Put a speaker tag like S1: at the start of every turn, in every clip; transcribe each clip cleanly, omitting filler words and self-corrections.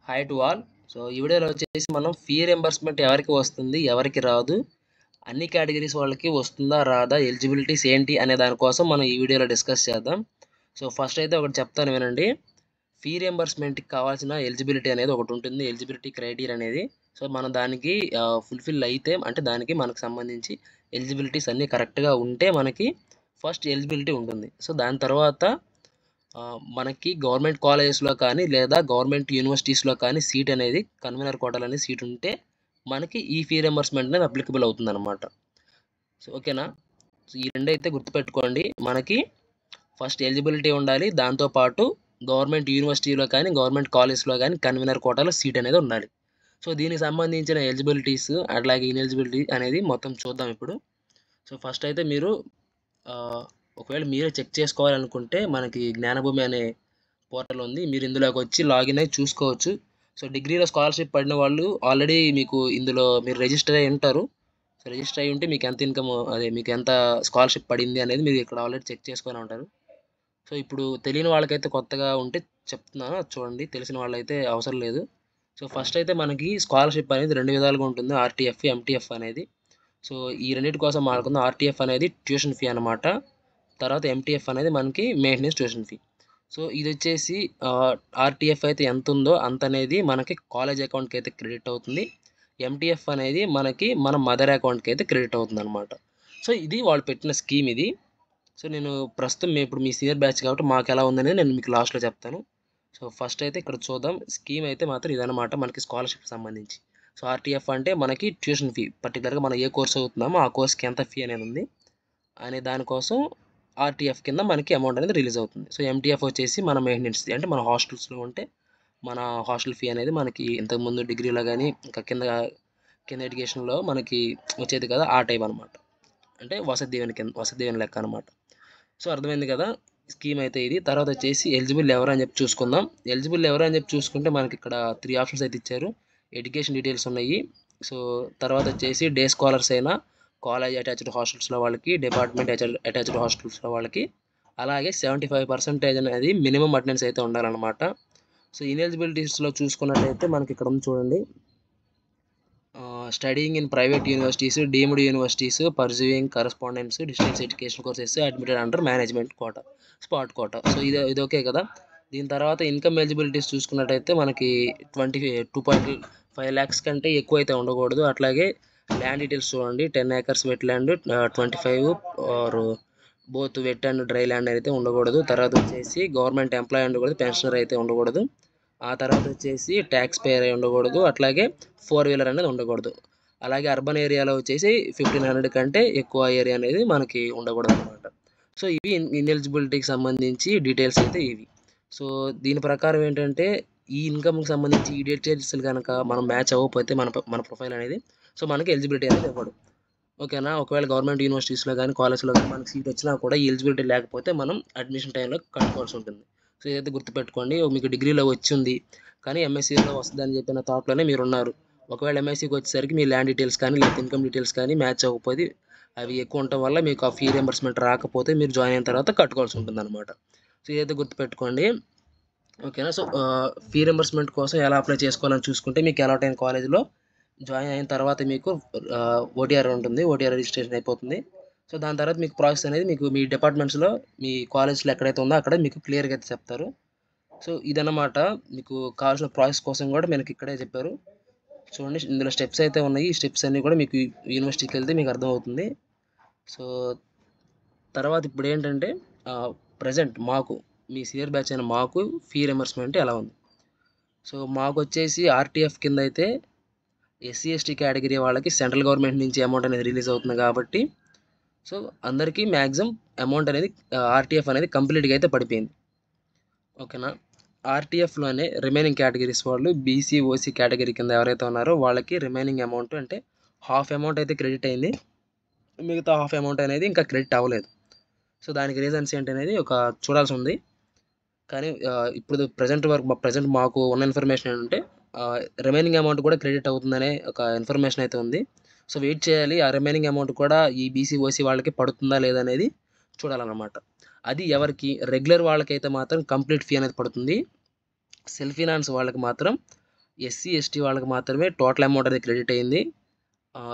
S1: Hi to all. So ఈ వీడియోలో వచ్చేసి మనం ఫీ రింబర్స్మెంట్ ఎవరికి వస్తుంది, ఎవరికి రాదు, అన్ని కేటగిరీస్ వాళ్ళకి వస్తుందా రాదా, ఎలిజిబిలిటీస్ ఏంటి అనే దానికోసం మనం ఈ వీడియోలో డిస్కస్ చేద్దాం. సో ఫస్ట్ అయితే ఒకటి చెప్తాను వినండి. ఫీ రింబర్స్మెంట్కి కావాల్సిన ఎలిజిబిలిటీ అనేది ఒకటి ఉంటుంది, ఎలిజిబిలిటీ క్రైటీరియా అనేది. సో మనం దానికి ఫుల్ఫిల్ అయితే అంటే దానికి మనకు సంబంధించి ఎలిజిబిలిటీస్ అన్నీ కరెక్ట్గా ఉంటే మనకి ఫస్ట్ ఎలిజిబిలిటీ ఉంటుంది. సో దాని తర్వాత మనకి గవర్నమెంట్ కాలేజెస్లో కానీ లేదా గవర్నమెంట్ యూనివర్సిటీస్లో కానీ సీట్ అనేది కన్వీనర్ కోటాలు అనేది సీట్ ఉంటే మనకి ఈ ఫీ రింబర్స్మెంట్ అనేది అప్లికబుల్ అవుతుంది అనమాట. సో ఓకేనా. సో ఈ రెండైతే గుర్తుపెట్టుకోండి. మనకి ఫస్ట్ ఎలిజిబిలిటీ ఉండాలి, దాంతోపాటు గవర్నమెంట్ యూనివర్సిటీలో కానీ గవర్నమెంట్ కాలేజ్లో కానీ కన్వీనర్ కోటాలో సీట్ అనేది ఉండాలి. సో దీనికి సంబంధించిన ఎలిజిబిలిటీస్ అట్లాగే ఇన్ఎలిజిబిలిటీ అనేది మొత్తం చూద్దాం ఇప్పుడు. సో ఫస్ట్ అయితే మీరు ఒకవేళ మీరే చెక్ చేసుకోవాలనుకుంటే మనకి జ్ఞానభూమి అనే పోర్టల్ ఉంది, మీరు ఇందులోకి వచ్చి లాగిన్ అయి చూసుకోవచ్చు. సో డిగ్రీలో స్కాలర్షిప్ పడిన వాళ్ళు ఆల్రెడీ మీకు ఇందులో మీరు రిజిస్టర్ అయి ఉంటారు. సో రిజిస్టర్ అయి ఉంటే మీకు ఎంత ఇన్కమ్, అదే మీకు ఎంత స్కాలర్షిప్ పడింది అనేది మీరు ఇక్కడ ఆల్రెడీ చెక్ చేసుకొని ఉంటారు. సో ఇప్పుడు తెలియని వాళ్ళకైతే కొత్తగా ఉంటే చెప్తున్నాను, చూడండి. తెలిసిన వాళ్ళైతే అవసరం లేదు. సో ఫస్ట్ అయితే మనకి స్కాలర్షిప్ అనేది రెండు విధాలుగా ఉంటుంది, ఆర్టీఎఫ్, ఎంటీఎఫ్ అనేది. సో ఈ రెండింటి కోసం మాట్లాడుకుందాం. ఆర్టీఎఫ్ అనేది ట్యూషన్ ఫీ అనమాట, తర్వాత ఎంటీఎఫ్ అనేది మనకి మెయింటెనెన్స్ ట్యూషన్ ఫీ. సో ఇది వచ్చేసి ఆర్టీఎఫ్ అయితే ఎంత ఉందో అంత అనేది మనకి కాలేజ్ అకౌంట్కి అయితే క్రెడిట్ అవుతుంది. ఎంటీఎఫ్ అనేది మనకి మన మదర్ అకౌంట్కి అయితే క్రెడిట్ అవుతుంది అనమాట. సో ఇది వాళ్ళు పెట్టిన స్కీమ్ ఇది. సో నేను ప్రస్తుతం ఇప్పుడు మీ సీనియర్ బ్యాచ్ కాబట్టి మాకు ఎలా ఉందనేది నేను మీకు లాస్ట్లో చెప్తాను. సో ఫస్ట్ అయితే ఇక్కడ చూద్దాం. స్కీమ్ అయితే మాత్రం ఇదనమాట మనకి స్కాలర్షిప్ సంబంధించి. సో ఆర్టీఎఫ్ అంటే మనకి ట్యూషన్ ఫీ, పర్టికులర్గా మనం ఏ కోర్స్ అవుతున్నామో ఆ కోర్స్కి ఎంత ఫీ అనేది ఉంది అనే దానికోసం ఆర్టీఎఫ్ కింద మనకి అమౌంట్ అనేది రిలీజ్ అవుతుంది. సో ఎంటీఎఫ్ వచ్చేసి మన మెయింటెనెన్స్, అంటే మన హాస్టల్స్లో ఉంటే మన హాస్టల్ ఫీ అనేది మనకి ఇంతకుముందు డిగ్రీలో కానీ ఇంకా కింద ఎడ్యుకేషన్లో మనకి వచ్చేది కదా, ఆ టైప్ అనమాట. అంటే వసతి దీవెన లెక్క అనమాట. సో అర్థమైంది కదా స్కీమ్ అయితే ఇది. తర్వాత వచ్చేసి ఎలిజిబుల్ ఎవరు అని చెప్పి చూసుకుందాం. ఎలిజిబుల్ ఎవరు అని చెప్పి చూసుకుంటే మనకి ఇక్కడ 3 ఆప్షన్స్ అయితే ఇచ్చారు. ఎడ్యుకేషన్ డీటెయిల్స్ ఉన్నాయి. సో తర్వాత వచ్చేసి డే స్కాలర్స్ అయినా కాలేజ్ అటాచ్డ్ హాస్టల్స్లో వాళ్ళకి, డిపార్ట్మెంట్ అటాచ్డ్ హాస్టల్స్లో వాళ్ళకి, అలాగే 75% అనేది మినిమం అటెండెన్స్ అయితే ఉండాలన్నమాట. సో ఇన్ఎలిజిబిలిటీస్లో చూసుకున్నట్టయితే మనకి ఇక్కడ ఉంది చూడండి, studying in private universities, deemed universities, pursuing correspondence distance education courses admitted under management quota, spot quota. So ఇది ఓకే కదా. దీని తర్వాత ఇన్కమ్ ఎలిజిబిలిటీస్ చూసుకున్నట్టయితే మనకి 22.5 lakhs కంటే ఎక్కువ అయితే ఉండకూడదు. అట్లాగే ల్యాండ్ డీటెయిల్స్ చూడండి, 10 acres wet land, 25 or both wet and dry land అయితే ఉండకూడదు. తర్వాత వచ్చేసి గవర్నమెంట్ ఎంప్లాయీ ఉండకూడదు, పెన్షనర్ అయితే ఉండకూడదు. ఆ తర్వాత వచ్చేసి ట్యాక్స్ పేయర్ అయి ఉండకూడదు. అట్లాగే 4-wheeler అనేది ఉండకూడదు. అలాగే అర్బన్ ఏరియాలో వచ్చేసి 1500 కంటే ఎక్కువ ఏరియా అనేది మనకి ఉండకూడదు అనమాట. సో ఇవి ఇన్ఎలిజిబిలిటీకి సంబంధించి డీటెయిల్స్ అయితే ఇవి. సో దీని ప్రకారం ఏంటంటే ఈ ఇన్కమ్కి సంబంధించి ఈ డీటెయిల్స్ కనుక మనం మ్యాచ్ అవ్వకపోతే మన ప్రొఫైల్ అనేది, సో మనకి ఎలిజిబిలిటీ అనేది ఇవ్వడు. ఓకేనా. ఒకవేళ గవర్నమెంట్ యూనివర్సిటీస్లో కానీ కాలేజ్లో కానీ మనకి సీట్ వచ్చినా కూడా ఈ ఎలిజిబిలిటీ లేకపోతే మనం అడ్మిషన్ టైంలో కట్టుకోవాల్సి ఉంటుంది. సో ఇదైతే గుర్తుపెట్టుకోండి. మీకు డిగ్రీలో వచ్చింది కానీ ఎంఎస్సీలో వస్తుందని చెప్పిన థాట్లోనే మీరు ఉన్నారు. ఒకవేళ ఎంఎస్సీకి వచ్చేసరికి మీ ల్యాండ్ డీటెయిల్స్ కానీ లేదా ఇన్కమ్ డీటెయిల్స్ కానీ మ్యాచ్ అవ్వకపోతే, అవి ఎక్కువ ఉండటం వల్ల మీకు ఆ ఫీ రింబర్స్మెంట్ రాకపోతే మీరు జాయిన్ అయిన తర్వాత కట్టుకోవాల్సి ఉంటుంది అనమాట. సో ఇదైతే గుర్తుపెట్టుకోండి. ఓకేనా. సో ఫీ రింబర్స్మెంట్ కోసం ఎలా అప్లై చేసుకోవాలని చూసుకుంటే, మీకు అలాట్ అయిన కాలేజ్లో జాయిన్ అయిన తర్వాత మీకు ఓటీఆర్ ఉంటుంది, ఓటీఆర్ రిజిస్ట్రేషన్ అయిపోతుంది. సో దాని తర్వాత మీకు ప్రాసెస్ అనేది మీకు మీ డిపార్ట్మెంట్స్లో మీ కాలేజ్లో ఎక్కడైతే ఉందో అక్కడ మీకు క్లియర్గా అయితే చెప్తారు. సో ఇదన్నమాట మీకు కావాల్సిన ప్రాసెస్ కోసం కూడా మనకి ఇక్కడే చెప్పారు. చూడండి, ఇందులో స్టెప్స్ అయితే ఉన్నాయి. ఈ స్టెప్స్ అన్నీ కూడా మీకు యూనివర్సిటీకి వెళ్తే మీకు అర్థమవుతుంది. సో తర్వాత ఇప్పుడు ఏంటంటే ప్రజెంట్ మాకు మీ సీనియర్ బ్యాచ్ అయిన మాకు ఫీ రింబర్స్మెంట్ ఎలా ఉంది. సో మాకు వచ్చేసి ఆర్టీఎఫ్ కింద అయితే ఎస్సీ ఎస్టీ కేటగిరీ వాళ్ళకి సెంట్రల్ గవర్నమెంట్ నుంచి అమౌంట్ అనేది రిలీజ్ అవుతుంది కాబట్టి, సో అందరికీ మ్యాక్సిమం అమౌంట్ అనేది ఆర్టీఎఫ్ అనేది కంప్లీట్గా అయితే పడిపోయింది. ఓకేనా. ఆర్టీఎఫ్లోనే రిమైనింగ్ కేటగిరీస్ వాళ్ళు బీసీ ఓసీ కేటగిరీ కింద ఎవరైతే ఉన్నారో వాళ్ళకి రిమైనింగ్ అమౌంట్ అంటే హాఫ్ అమౌంట్ అయితే క్రెడిట్ అయింది, మిగతా హాఫ్ అమౌంట్ అనేది ఇంకా క్రెడిట్ అవ్వలేదు. సో దానికి రీజన్స్ ఏంటనేది ఒక చూడాల్సి ఉంది. కానీ ఇప్పుడు ప్రజెంట్ మాకు ఉన్న ఇన్ఫర్మేషన్ ఏంటంటే రిమైనింగ్ అమౌంట్ కూడా క్రెడిట్ అవుతుందనే ఒక ఇన్ఫర్మేషన్ అయితే ఉంది. సో వెయిట్ చేయాలి, ఆ రిమైనింగ్ అమౌంట్ కూడా ఈ బీసీ ఓసీ వాళ్ళకి పడుతుందా లేదా అనేది చూడాలన్నమాట. అది ఎవరికి, రెగ్యులర్ వాళ్ళకైతే మాత్రం కంప్లీట్ ఫీ అనేది పడుతుంది. సెల్ఫ్ ఫినాన్స్ వాళ్ళకి మాత్రం ఎస్సీ ఎస్టీ వాళ్ళకి మాత్రమే టోటల్ అమౌంట్ అనేది క్రెడిట్ అయింది.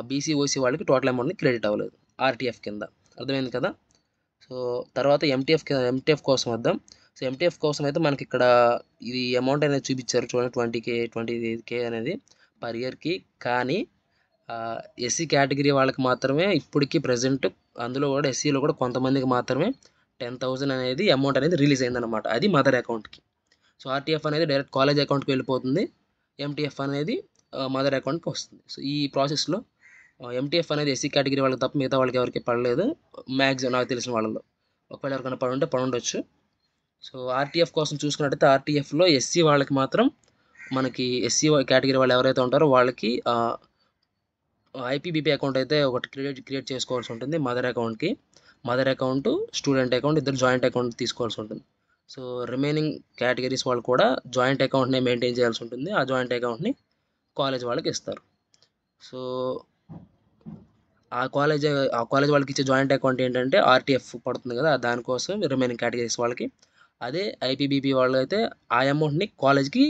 S1: బీసీ ఓసీ వాళ్ళకి టోటల్ అమౌంట్ని క్రెడిట్ అవ్వలేదు ఆర్టీఎఫ్ కింద. అర్థమైంది కదా. సో తర్వాత ఎంటీఎఫ్ కోసం వద్దాం. సో ఎంటీఎఫ్ కోసం అయితే మనకి ఇక్కడ ఇది అమౌంట్ అనేది చూపించారు చూడండి, 20K అనేది పర్ ఇయర్కి. కానీ ఎస్సీ కేటగిరీ వాళ్ళకి మాత్రమే ఇప్పటికీ ప్రజెంట్, అందులో కూడా ఎస్సీలో కూడా కొంతమందికి మాత్రమే 10,000 అనేది అమౌంట్ అనేది రిలీజ్ అయిందనమాట. అది మదర్ అకౌంట్కి. సో ఆర్టీఎఫ్ అనేది డైరెక్ట్ కాలేజ్ అకౌంట్కి వెళ్ళిపోతుంది, ఎంటీఎఫ్ అనేది మదర్ అకౌంట్కి వస్తుంది. సో ఈ ప్రాసెస్లో ఎంటీఎఫ్ అనేది ఎస్సీ కేటగిరీ వాళ్ళకి తప్ప మిగతా వాళ్ళకి ఎవరికి పడలేదు మ్యాక్సిమం, నాకు తెలిసిన వాళ్ళలో. ఒకవేళ ఎవరికైనా పడుండొచ్చు. సో ఆర్టీఎఫ్ కోసం చూసుకున్నట్టయితే ఆర్టీఎఫ్లో ఎస్సీ వాళ్ళకి మాత్రం మనకి ఎస్సీ కేటగిరీ వాళ్ళు ఎవరైతే ఉంటారో వాళ్ళకి ఐపీబీపీ అకౌంట్ అయితే ఒకటి క్రియేట్ చేసుకోవాల్సి ఉంటుంది మదర్ అకౌంట్కి. మదర్ అకౌంట్, స్టూడెంట్ అకౌంట్ ఇద్దరు జాయింట్ అకౌంట్ తీసుకోవాల్సి ఉంటుంది. సో రిమైనింగ్ కేటగిరీస్ వాళ్ళు కూడా జాయింట్ అకౌంట్ని మెయింటైన్ చేయాల్సి ఉంటుంది. ఆ జాయింట్ అకౌంట్ని కాలేజ్ వాళ్ళకి ఇస్తారు. సో ఆ కాలేజ్ వాళ్ళకి ఇచ్చే జాయింట్ అకౌంట్ ఏంటంటే ఆర్టీఎఫ్ పడుతుంది కదా, దానికోసం రిమైనింగ్ కేటగిరీస్ వాళ్ళకి. అదే ఐపీబీపీ వాళ్ళు అయితే ఆ అమౌంట్ని కాలేజ్కి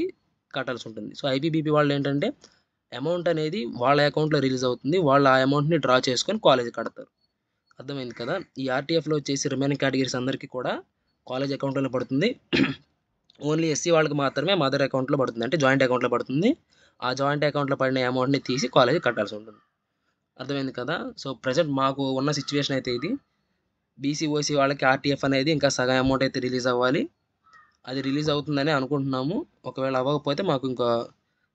S1: కట్టాల్సి ఉంటుంది. సో ఐపీబీపీ వాళ్ళు ఏంటంటే అమౌంట్ అనేది వాళ్ళ అకౌంట్లో రిలీజ్ అవుతుంది, వాళ్ళు ఆ అమౌంట్ని డ్రా చేసుకొని కాలేజ్ కడతారు. అర్థమైంది కదా. ఈ ఆర్టీఎఫ్లో వచ్చేసి రిమైనింగ్ కేటగిరీస్ అందరికీ కూడా కాలేజ్ అకౌంట్లోనే పడుతుంది. ఓన్లీ ఎస్సీ వాళ్ళకి మాత్రమే మదర్ అకౌంట్లో పడుతుంది, అంటే జాయింట్ అకౌంట్లో పడుతుంది. ఆ జాయింట్ అకౌంట్లో పడిన అమౌంట్ని తీసి కాలేజ్ కట్టాల్సి ఉంటుంది. అర్థమైంది కదా. సో ప్రజెంట్ మాకు ఉన్న సిచ్యువేషన్ అయితే ఇది. బీసీ ఓసీ వాళ్ళకి ఆర్టీఎఫ్ అనేది ఇంకా సగం అమౌంట్ అయితే రిలీజ్ అవ్వాలి. అది రిలీజ్ అవుతుందని అనుకుంటున్నాము. ఒకవేళ అవ్వకపోతే మాకు ఇంకా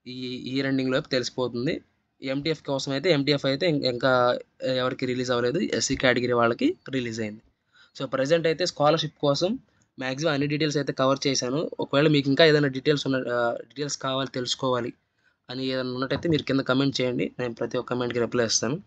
S1: ఈ ఇయర్ ఎండింగ్ లోపు తెలిసిపోతుంది. ఎంటీఎఫ్ కోసం అయితే ఎంటీఎఫ్ అయితే ఇంకా ఎవరికి రిలీజ్ అవ్వలేదు, ఎస్సీ కేటగిరీ వాళ్ళకి రిలీజ్ అయింది. సో ప్రజెంట్ అయితే స్కాలర్షిప్ కోసం మ్యాక్సిమం అన్ని డీటెయిల్స్ అయితే కవర్ చేశాను. ఒకవేళ మీకు ఇంకా ఏదైనా డీటెయిల్స్ కావాలి, తెలుసుకోవాలి అని ఏదైనా ఉన్నట్టయితే మీరు కింద కమెంట్ చేయండి, నేను ప్రతి ఒక్క కమెంట్కి రిప్లై ఇస్తాను.